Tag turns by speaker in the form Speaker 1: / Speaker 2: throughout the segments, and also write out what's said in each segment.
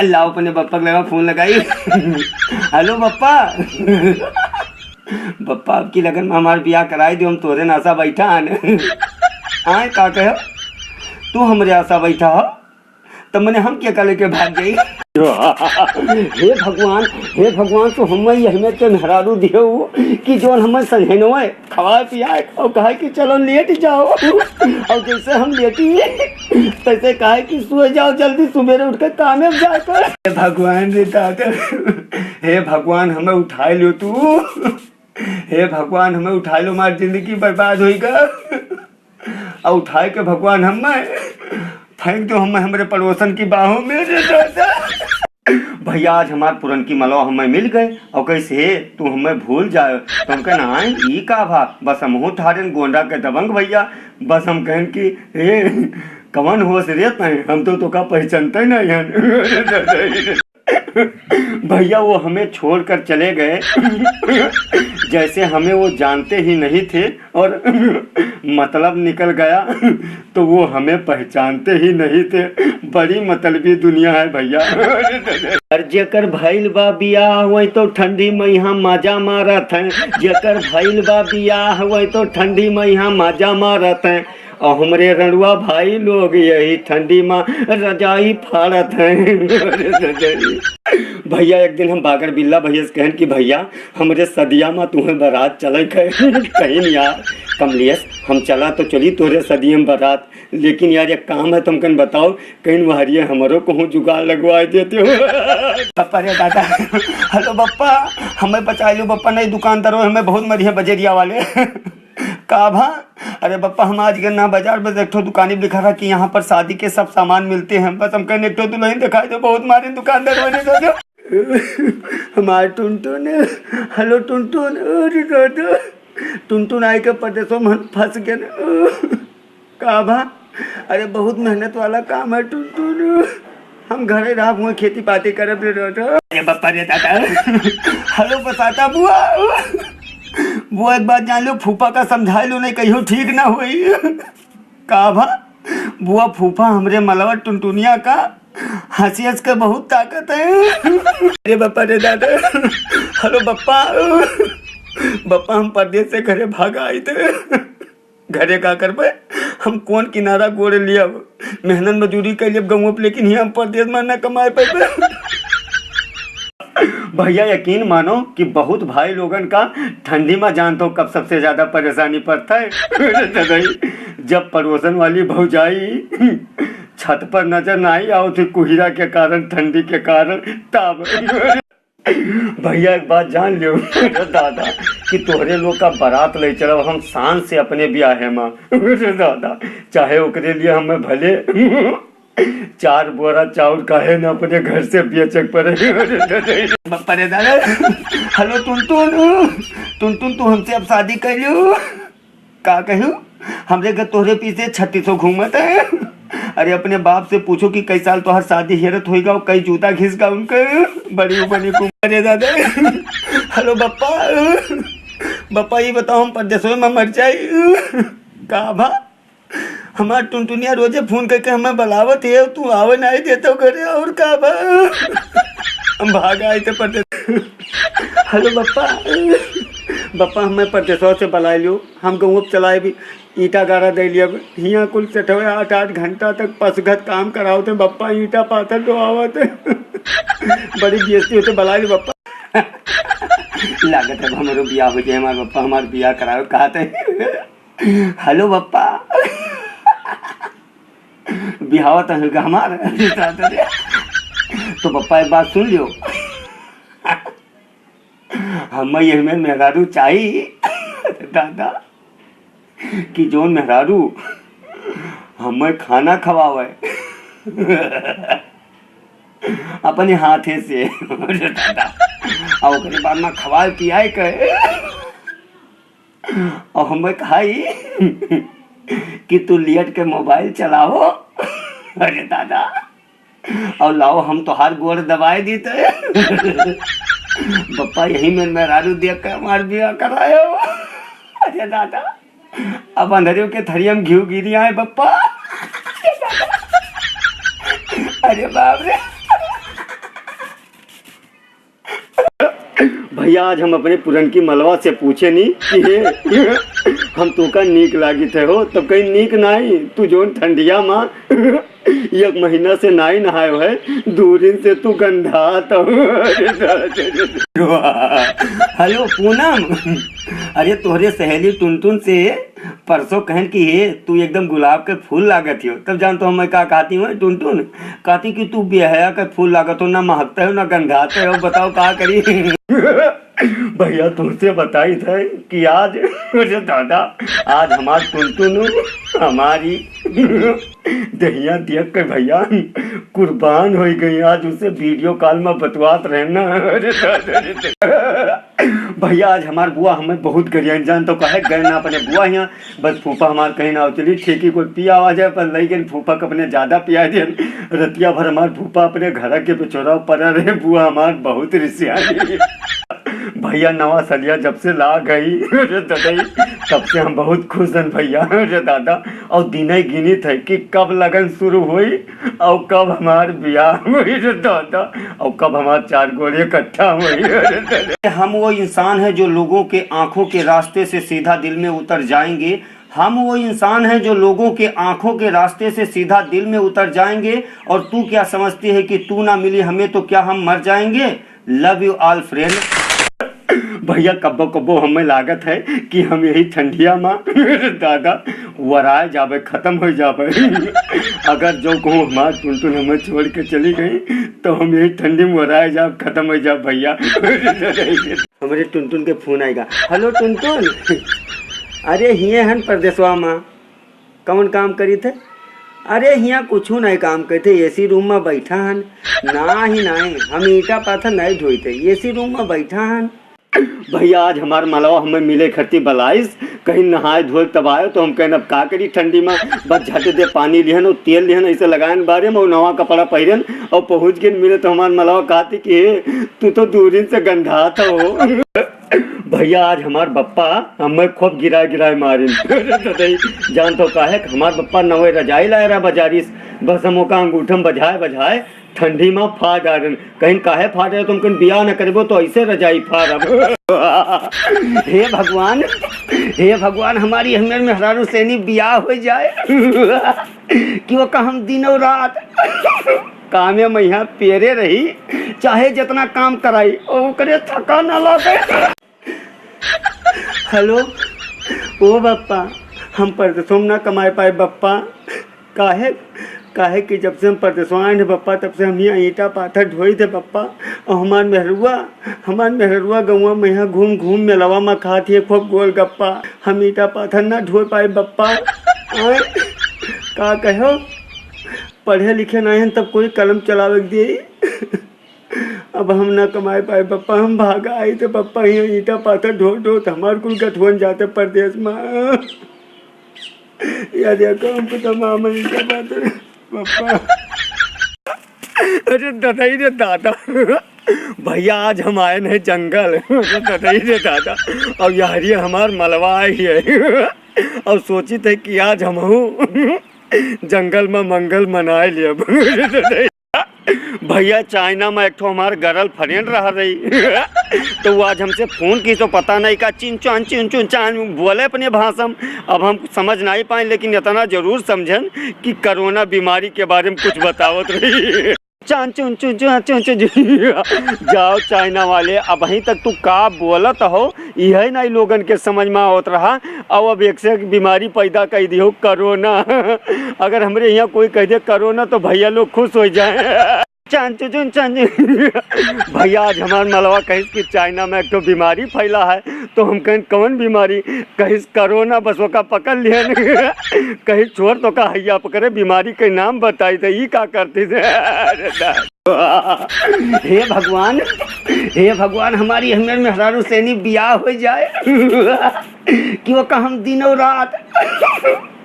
Speaker 1: अल्लाह अपने बप्पा को लगा फोन लगाई। हेलो बप्पा। बप्पा आपकी लगन में हमारे ब्याह कराई दो, हम तोरे नासा बैठा आए का कहो तू हमरे आशा बैठा हो तब मैंने हम क्या लेके भाग गई। हे भगवान तो हम हमें तो मेहरारू दियो कि जो हमें संजनो है खवाए पियाए और कहा कि चलो लेट जाओ, और जैसे हम लेटी तैसे कहा कि सो जाओ जल्दी सुबह उठ कर काम में जाकर। हे भगवान रे दादा, हे भगवान हमें उठा लो तू, हे भगवान हमें उठा लो, हमारी जिंदगी बर्बाद होगा। और उठाए के भगवान हमें फेंक दो हमें हमारे पड़ोसन की बाहों में। भैया आज हमार पुरन की मलवा हमें मिल गए और कैसे तू हमें भूल जाए तो हम कहना आए ई का भा बस हम हो ठाड़न गोंडा के दबंग भैया, बस हम कहन कि हे कवन होश रे हम तो का पहचानते नहीं। भैया वो हमें छोड़कर चले गए जैसे हमें वो जानते ही नहीं थे, और मतलब निकल गया तो वो हमें पहचानते ही नहीं थे। बड़ी मतलबी दुनिया है भैया। जेकर भइल बा बियाह वही तो ठंडी में यहाँ माजा मारत है, जेकर भइल बा बियाह वही तो ठंडी में यहाँ माजा मारत है, और हमरे रणुआ भाई लोग यही ठंडी में रजाई फाड़त हैं। भैया एक दिन हम बागर बिल्ला भैया से कहन कि भैया हमरे सदिया में तुम्हें बारात चले कहीं यार कमलेश हम चला तो चली तोरे सदिया में बारात, लेकिन यार एक काम है तुमकन बताओ कहीं वहरिए हमारो को जुगाड़ लगवा देते हो। पप्पा रे दादा, हेलो बप्पा हमें बचा लो बप्पा, नहीं दुकानदार हो हमें बहुत मरी है बजेरिया वाले। का भा अरे बप्पा हम आज गए ना बाजार में एक दुकानी में लिखा था कि यहाँ पर शादी के सब सामान मिलते हैं, बस हम कहने एक दुल्हन दिखाई दो, बहुत मारे दुकानदार होने दो। हमारे टुनटुन, हेलो टुनटुन, टुनटुन आए के परदेशों में फंस गए का भा अरे बहुत मेहनत वाला काम है टुनटुन, हम घरे रहा हुए खेती पाती करे। अरे बप्पा रे दादा, हेलो बसाता बुआ, वो एक बात जान लो फूफा का समझा लो नहीं कहीं ठीक ना हुई। का भा बुआ फूफा हमरे मलवा टुनटुनिया का हंसी हंस के बहुत ताकत है। अरे बप्पा रे दादा, हेलो बप्पा, बप्पा हम परदेश से घरे भाग आए थे, घरे का कर पे हम कौन किनारा गोड़े लिया मेहनत मजदूरी कर लिए गाँव पे, लेकिन यहाँ परदेश में न कमाए पे। भैया यकीन मानो कि बहुत भाई लोगन का ठंडी में जानते हो कब सबसे ज्यादा परेशानी पड़ता है। जब पड़ोसन वाली भौजाई छत पर नजर ना आई आओ थी कुहिरा के कारण, ठंडी के कारण तब। भैया एक बात जान लियो दादा कि तोहरे लोग का बारात ले चलो हम शान से अपने ब्याह है माँ दादा, चाहे ओकरे लिए हमें भले 4 बोरा चाउर काहे न अपने घर से बेचक पड़े। परे दादा, हेलो टुनटुन, टुनटुन तू हमसे अब शादी कर लियो का कहूँ हमरे घर तोहरे पीछे 3600 घूमत है। अरे अपने बाप से पूछो कि कई साल तो हर शादी हेरत होगा और कई जूता घिसगा उनके बड़ी बड़ी कुमार दादा। हेलो बप्पा, बप्पा ये बताओ हम परदेशों में मर जाए का भा हमार टुनटुनिया रोजे फोन करके हमें बुलावत है, तू आवे नहीं देता घरे और का भा हम भाग आए थे परदेश। हेलो बप्पा, बप्पा हमें परदेशों से बुला लियो, हम गाँव चलाए भी ईटा गारा दे लिया हियाँ कुल चठवे 8-8 घंटा तक पसगत काम कराओ थे बप्पा, ईटा पाथर तो आवत बड़ी बेइज्जती होते बुला लियो बप्पा। लागत है हमारो बियाह हो जाए, हमारे बप्पा हमारे बियाह कराओ कहा थे। हेलो बप्पा, बिहाव तो होगा हमारा तो बप्पा एक बात सुन लियो, हमें ये में मेहरारू चाहिए दादा कि जोन मेहरारू हमें खाना खवावे अपने हाथे से अरे दादा। और ओकरे बाद में खवाए पियाए के और हमें खाई कि तू लियट के मोबाइल चलाओ। अरे दादा और लाओ हम तो हार गोड़ दबाए दी थे। बप्पा यही में मेहरारू देख कर हमार बिया करायो। अरे दादा अब अंधेरे के थरियम घिव गिरी आए बप्पा। अरे बाप रे भैया आज हम अपने पुरनकी मलवा से पूछे नहीं कि हम तू का नीक लागी थे हो तब कहीं नीक नहीं तू जोन ठंडिया माँ एक महीना से नाई नहायो है दूरिन से तू गंधा तो। हेलो पूनम अरे तोहरे सहेली टुनटुन से परसों कहन की है तू एकदम गुलाब के फूल लागत हो तब जान तो हम का कहती हूँ टुनटुन कहती कि तू बेहया के फूल लागत हो ना महकते हो ना गंधाते हो बताओ क्या करी। भैया तुमसे बताई थे कि आज मुझे दादा आज हमार टुनटुन हमारी दहिया देख के भैया कुर्बान हो गई। आज उसे वीडियो कॉल में बतवात रहना। भैया आज हमार बुआ हमें बहुत गरिया जान तो कहे गए ना अपने बुआ यहाँ बस फूफा हमार कहीं ना चली ठेकी कोई पिया आ जाए पर लई गई फूफा को अपने ज्यादा पिया दे रतिया भर हमार फूफा अपने घर के पिछोरा पर रहे बुआ हमार बहुत रिसियाली। भैया नवा सलिया जब से ला गई तब से हम बहुत खुश हैं भैया। अरे दादा और दिन ही गिनी थे कि कब लगन शुरू हुई और कब हमार ब्याह हुई रे दादा और कब हमार 4 गोरे इकट्ठा हुई। हम वो इंसान है जो लोगों के आंखों के रास्ते से सीधा दिल में उतर जाएंगे। हम वो इंसान हैं जो लोगों के आंखों के रास्ते से सीधा दिल में उतर जाएंगे। और तू क्या समझती है कि तू ना मिली हमें तो क्या हम मर जाएंगे। Love you all friend. भैया कब्बो कब्बो हमें लागत है कि हम यही ठंडिया माँ दादा वराए जावे खत्म हो जावे। अगर जो कहूँ हमार टुनटुन हमें छोड़ के चली गई तो हम यही ठंडी में वराए जाए खत्म हो जाए भैया। हमारे टुनटुन के फोन आएगा। हेलो टुनटुन अरे हिये हन परदेसवा माँ कौन काम करी थे। अरे यहाँ कुछ नहीं काम करते एसी रूम में बैठा हन ना ही नहीं हम ईटा पाथर नहीं ढोते एसी रूम में बैठा हन। भैया आज हमार मलवा हमें मिले खती बलाइस कहीं नहाए धोए तब आयो तो हम कहन अब का करी ठंडी में बस झट दे पानी लिहन और तेल लिहन ऐसे लगान बारे में और नवा कपड़ा पहिरन और पहुँच के मिले तो हमार मलवा कहती कि तू तो दूरी से गंधात हो। भैया आज हमार बप्पा हमें खूब गिराए मारे जान तो का है हमार बप्पा नवे रजाई लाए रहा बाजारिस बस हम का अंगूठम बजाए ठंडी में फा डारन कहीं काहे फा रहे तुम कहीं बिया न करबो तो ऐसे रजाई फाड़ब। हे भगवान हमारी हमें मेहरारू सेनी बिया हो जाए कि वो का हम दिनों रात कामे में यहाँ पेरे रही चाहे जितना काम कराई ओ करे थका न लगे। हेलो ओ बप्पा हम परदेसों न कमाए पाए बप्पा काहे कि जब से हम परदेसों आए थे बप्पा तब से हम यहाँ ईटा पाथर ढोई थे बप्पा और हमार मेहरुआ गौवा में यहाँ घूम मेलवा में खाती है खूब गोल गप्पा हम ईटा पाथर ना ढो पाए बप्पा। का कहो पढ़े लिखे नहीं हैं तब कोई कलम चलावे दिए अब हम ना कमाए पाए बप्पा हम भागा आई थे बप्पा यहाँ ईटा पाथर ढो तो हमार कुल गठवन जाते परदेश में या देखो हमको तो मामा ईटा पाथर बप्पा। अरे ददाई रे दादा भैया आज हम आए नहीं जंगल ददाई रे दादा और यार हमार मलवा आई है और सोची थे कि आज हम जंगल में मंगल मनाए लिए। भैया चाइना में एक ठो हमार गर्ल फ्रेंड रह रही तो वो आज हमसे फोन की तो पता नहीं का चिन चान बोले अपने भाषा में अब हम समझ नहीं पाए लेकिन इतना जरूर समझन कि कोरोना बीमारी के बारे में कुछ बतावत रही। चान चुन जाओ चाइना वाले अब वहीं तक तू का बोलत हो यही नहीं लोगन के समझ में आवत रहा और अब एक से एक बीमारी पैदा कर दी हो कोरोना। अगर हमरे यहाँ कोई कह दे कोरोना तो भैया लोग खुश हो जाए। चंचुचुन चंचु भैया आज हमार मलवा कहिस कि चाइना में एक तो बीमारी फैला है, तो हम कहीं कौन बीमारी, कहिस कोरोना बस का पकड़ लिया कहीं छोड़ तो का हैया पकड़े बीमारी के नाम बताई तो ये का करती थे। हे भगवान, हे भगवान, हमारी हमें मेहरारू सैनी बियाह हो जाए कि वो का हम दिनों रात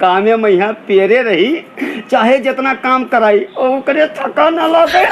Speaker 1: कामे में यहाँ पेरे रही, चाहे जितना काम कराई और करे थका ना लगे।